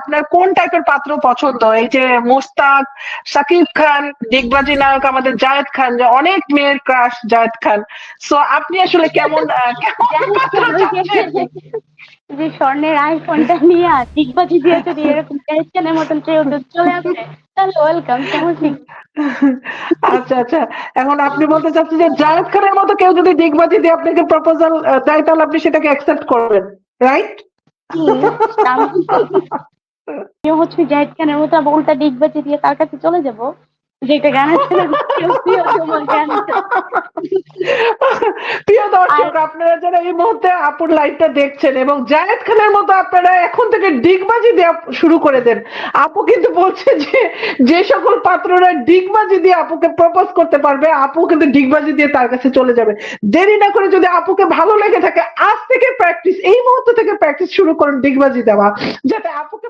আপনার কোন টাইপের পাত্র পছন্দ? এই যে মুস্তাক, শাকিব খান, ডিগবাজি নায়ক আমাদের জায়েদ খান, যে অনেক মেয়ের ক্রাশ জায়েদ খান। সো আপনি আসলে কেমন কেমন পাত্র চাচ্ছেন? যে স্বর্ণের আইফোনটা নিয়ে ডিগবাজি দিয়ে যদি এরকম ক্যারেক্টারের মতন কেউ চলে আসে তাহলে ওয়েলকাম, সমস্যা কি? আচ্ছা আচ্ছা, এখন আপনি বলতে চাচ্ছেন যে জায়েদ খানের মতো কেউ যদি ডিগবাজি দিয়ে আপনাকে প্রপোজাল দেয় তাহলে আপনি সেটাকে অ্যাকসেপ্ট করবেন, রাইট? আমি হচ্ছে জাহিদ খানের মতো আবার উল্টা ডিগবাজি দিয়ে তার কাছে চলে যাব, যেটা গান আছে না, কেউ প্রিয় তোমার গান। প্রিয় দর্শক, আপনারা যারা এই মুহূর্তে আপুর লাইভটা দেখছেন এবং জায়েদ খানের মতো আপনারা এখন থেকে ডিগবাজি দেওয়া শুরু করে দেন। আপু কিন্তু বলছে যে যে সকল পাত্ররা ডিগবাজি দিয়ে আপুকে প্রপোজ করতে পারবে, আপু কিন্তু ডিগবাজি দিয়ে তার কাছে চলে যাবে। দেরি না করে যদি আপুকে ভালো লেগে থাকে আজ থেকে প্র্যাকটিস, এই মুহূর্ত থেকে প্র্যাকটিস শুরু করুন ডিগবাজি দেওয়া, যাতে আপুকে